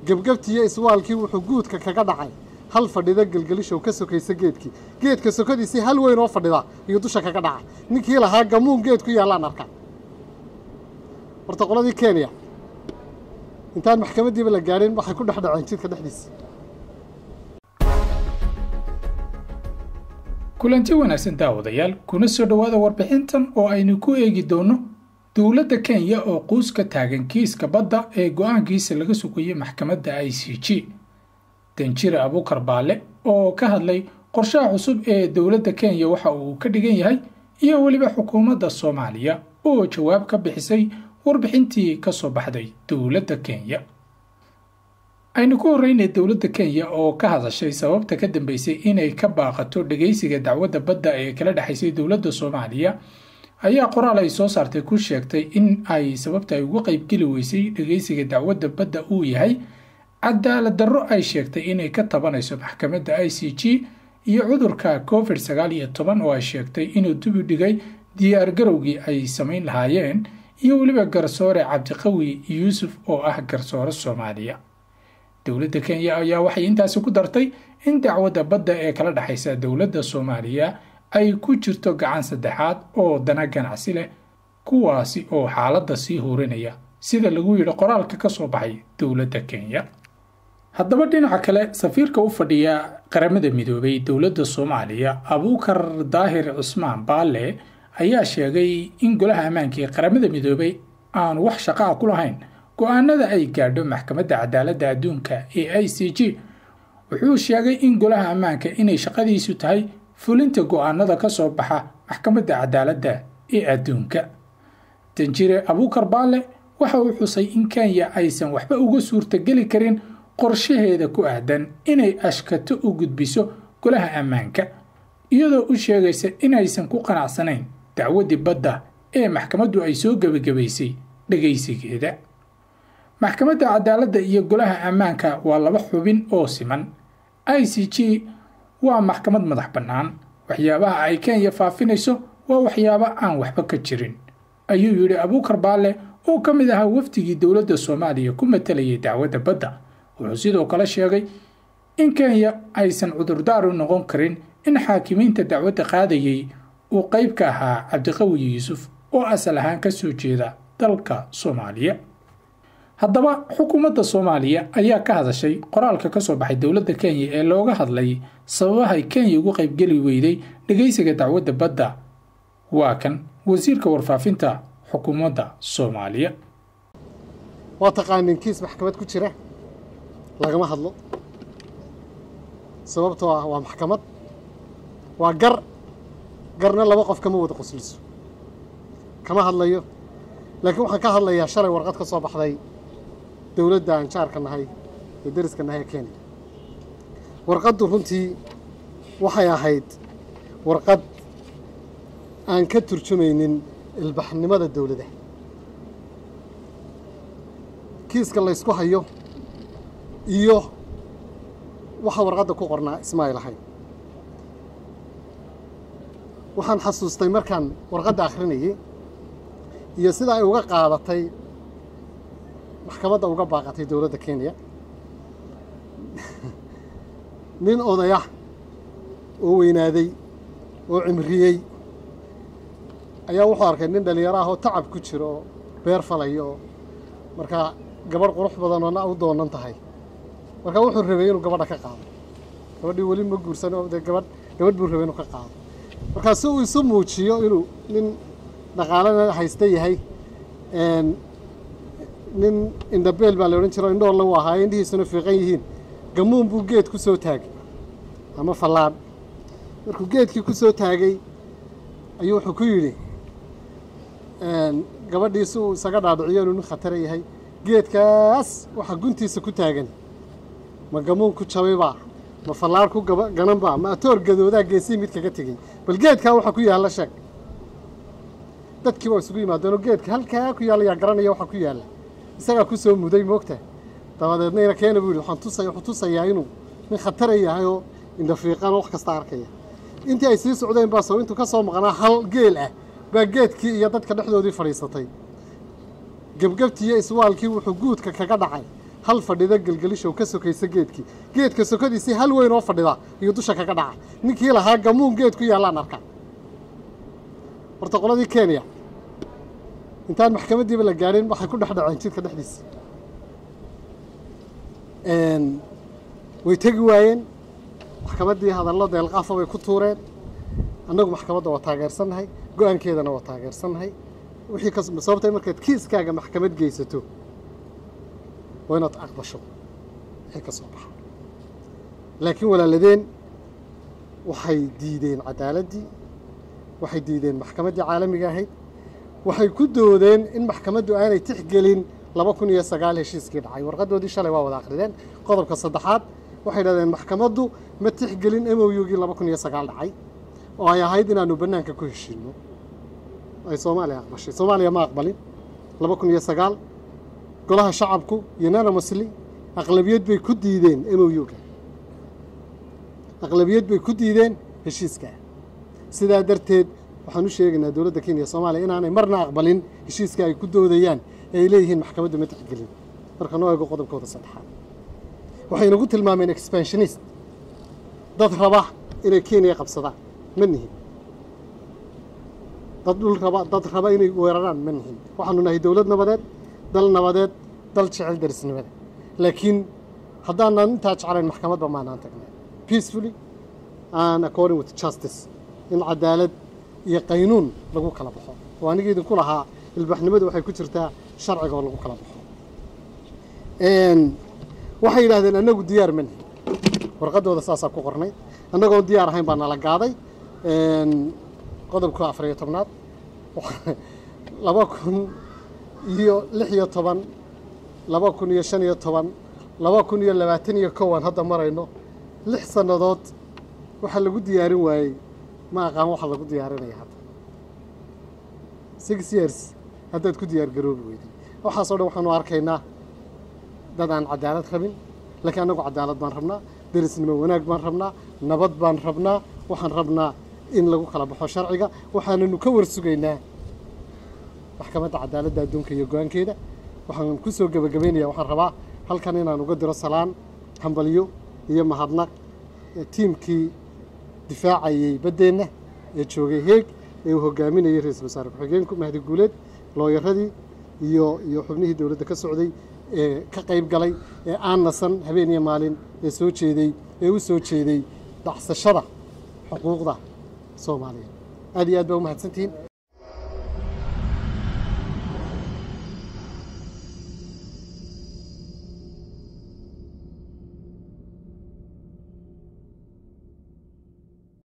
gebgabtiyo iswaalkii wuxuu guudka kaga dhacay hal fadhida gelgelishow ka sokaysa geedkii geedka sokadiisii hal weyn oo fadhida iyo dusha kaga dhacay ninkii lahaa gamuun geed ku yaallaan arkaa horta qoladii Kenya intaan maxkamadiiba la gaarin waxay ku dhexdhaceen jidka dhexdiisa kulanti wanaagsan daawadayaal kuna soo dhawaada warbixintan oo aynu ku eegi doono dawladda Kenya oo Quus ka taagan Kiiska Badda ee go'aankiisa laga sugayay Maxkamadda ICJ Danjire Abuukar Baalle oo ka hadlay qorshaha cusub ee dawladda Kenya waxa uu ka dhigan yahay iyo waliba xukuumadda Soomaaliya oo jawaab ka bixisay warbixintii ka soo baxday dawladda Kenya aynu ku horeynay dawladda Kenya oo ka hadashay sababta ka dambeysay inay ka baaqato dhageysiga dacwadda badda ee kala dhaxaysay dawladda Soomaaliya ayaa qoraal ay soo saartay ku sheegtay in ay sababta ay ugu qayb geli weysay dhageysiga dacwadda badda uu yahay cadaalad darro ay sheegtay inay ka tabanayso maxkamadda ICJ iyo cudurka COVID-19 oo ay sheegtay inuu dib u dhigay diyaar garowgii ay sameyn lahaayeen iyo waliba garsoore Cabdiqawi Yuusuf oo ah garsoore Soomaaliya dawladda Kenya ayaa waxay intaas ku dartay in dacwadda badda ee kala dhaxaysa dawladda Soomaaliya ay ku jirto gacan saddexaad oo dana ganacsi leh kuwaasi oo xaaladda sii horinaya sida lagu yiri qoraalka ka soo baxay dawladda Kenya haddaba dhinaca kale safiirka u fadhiya qaramada midoobay dawladda Soomaaliya Abuukar Baalle ayaa sheegay in golaha ammaanka ee qaramada midoobay aan wax shaqo ku lahayn go'aanada ay gaadho Maxkamadda Cadaaladda Adduunka ee ICJ wuxuu sheegay in golaha ammaanka inay shaqadiisu tahay fulinta go'aanada ka soo baxa Maxkamadda Cadaaladda ee Adduunka Danjire Abuukar Baalle waxa uu xusay in Kenya aysan waxba uga suurtageli karin qorshaheeda ku aadan inay ashkato u gudbiso golaha ammaanka iyadoo u sheegaysa inaysan ku qanacsanayn dacwadda badda ee maxkamaddu ay soo gabagabaysay dhageysigeeda Maxkamadda Cadaaladda iyo golaha ammaanka waa laba xubin oo siman ICJ waa maxkamad madax bannaan waxyaabaha ay Kenya faafinayso waa waxyaabo aan waxba ka jirin ayuu yiri Abuukar Baalle oo ka mid ah wafdigii dawladda Soomaaliya ku matalayay dacwadda badda wuxuu sidoo kale sheegay in Kenya aysan cudurdaar u noqon karin in xaakimiinta dacwadda qaadayay uu qayb ka ahaa Cabdiqawi Yuusuf oo asal ahaan ka soo jeeda dalka Soomaaliya haddaba xukuumadda Soomaaliya ayaa ka hadashay qoraalka ka soo baxay dawladda Kenya ee looga hadlay sababaha Kenya ugu qayb geli weyday dhageysiga dacwadda badda waa kan Wasiirka Warfaafinta xukuumadda Soomaaliya waa taqaanin kiis maxkamad ku jira lagama hadlo sababtoo ah waa maxkamad waa garna laba qof kama wada qosliso kama hadlayo laakiin waxaan ka hadlayaa shalay warqad ka soo baxday dawladda aan jaarka nahay ee dariska nahay Kenya warqaddu runtii waxay ahayd warqad aan ka turjumaynin ilbaxnimada dawladda kiiska la isku hayo iyo waxa warqadda ku qornaa Ismaaciil ahayn waxaan xasuustay markaan warqadda akhrinayay iyo sida ay uga qaadatay maxkamadda uga baaqatay dawladda Kenya nin odaya oo weynaaday oo cimriyay ayaa wuxuu arkay nin dhalinyaro ah oo tacab ku jiro oo beer falayo marka gabadh qurux badan oo u doonan tahay marka wuxuu rabay inuu gabadha ka qaado gabadhii wali ma guursan oo gabadh buu rabay inuu ka qaado marka si uu isu muujiyo inuu nin dhaqaale haysta yahay nin indhabeel baa la oran jiray indhool la wahaa indhihiisuna fiiqan yihiin gamuun buu geed ku soo taagay ama falaan markuu geedkii ku soo taagay ayuu wuxuu ku yiri gabadhiisu uu isaga dhaadhiciyo inuu nin khatar yahay geedkaas waxa guntiisa ku taagan ma gamuun ku jabayba ma falaan ku gananba ma atoor gadooda geesii mid kaga tagay bal geedka waxa ku yaala sheeg dadkii waa isugu yimaadeen geedka halka ku yaala garanaya waxa ku yaala isaga ku soo muday moogta dabadeedna ina Kenya buu wuxuu tusayaa inuu nin khatar yahay oo inda fiiqan wax kasta arkaya intii ay sii socdeen baa soo intuu ka soo maqnaa hal geel ah baa geedkii iyo dadka dhexdoodii fariisatay gebgabtiyo iswaalkii wuxuu guudka kaga dhacay hal fadhida gelgelisho ka sokaysa geedka sokadiisii hal weyn oo fadhida iyo dusha kaga dhaca ninkii lahaa gamuun geed ku yaalaan arka horta qoladii Kenya intaan maxkamadiiba la gaarin waxay ku dhaxdhaceen jidka dhexdiisa way tagi waayeen maxkamaddii hadallo deelqaaf bay ku tuureen annagu maxkamadda waa taageersanahay go'aankeedana waa taageersanahay wixii ka sababtay markaad kiiskaaga maxkamad geysato waa inaad aqbasho wixii ka soo baxa laakiin walaaladeen waxay diideen cadaaladdii waxay diideen maxkamaddii caalamiga ahayd waxay ku doodeen in maxkamaddu aanay tixgelin 2009 heshiiskii dhacay warqadoodii shalay waa wada akhrideen qodobka saddexaad waxay yidhahdeen maxkamaddu ma tixgelin MOU-gii 2009 dhacay oo ay ahayd inaanu bannaanka ku heshiino ay Soomaaliya aqbashay Soomaaliya ma aqbalin 2009 golaha shacabku unanimously aqlabiyad bay ku diideen MOU-ga aqlabiyad bay ku diideen heshiiska sidaa darteed waxaan u sheegaynaa dawladda Kenya Soomaaliya inaanay marna aqbalin heshiiska ay ku doodayaan ay leeyihiin maxkamaddu ma tixgelin marka noo eego qodobkooda saddexaad waxay nagu tilmaameen expansionist dad raba inay Kenya qabsadaan ma nihin dad raba inay weeraraan ma nihin waxaanu nahay dawlad nabadeed dal nabadeed dal jecel darisnimada laakiin haddaanan intaa jeclayn maxkamadba maanaan tagnay peacefully and according with justice in cadaalad iyo qaynuun lagu kala baxo oo aniga idinku lahaa ilbaxnimadu waxay ku jirtaa sharciga oo lagu kala baxo waxay yidhaahdeen annagu diyaar ma nihin warqadooda saasaa ku qornay annagoo diyaar ahayn baa nala gaaday qodobka 14aad 2016 2015 2021 hadda marayno 6 sanadood waxa lagu diyaarin waayay ma aqaan waxa lagu diyaarinaya hadda 6 years haddaad ku diyaar garoobi weyday waxaasoo dhan waxaanu arkaynaa dad aan cadaalad rabin laakiin annagu cadaalad baan rabnaa derisnimo wanaag baan rabnaa nabad baan rabnaa waxaan rabnaa in lagu kala baxo sharciga waxaananu ka warsugaynaa maxkamadda cadaaladda adduunka iyo go'aankeeda waxaan ku soo gabagabeynayaa waxaan rabaa halkan inaan uga diro salaan hambalyo iyo mahadnaq tiimkii difaacayay baddeenna ee joogay heeg ee uu hogaaminayay ra'iisul wasaare ku-xigeenku Mahdi Guuleed looyaradii iyo xubnihii dawladda ka socday ee ka qayb galay ee aan nasan habeen iyo maalin ee soo jeeday ee u soo jeeday dhacsashada xuquuqda Soomaaliya aad iyo aad baa u mahadsantihiin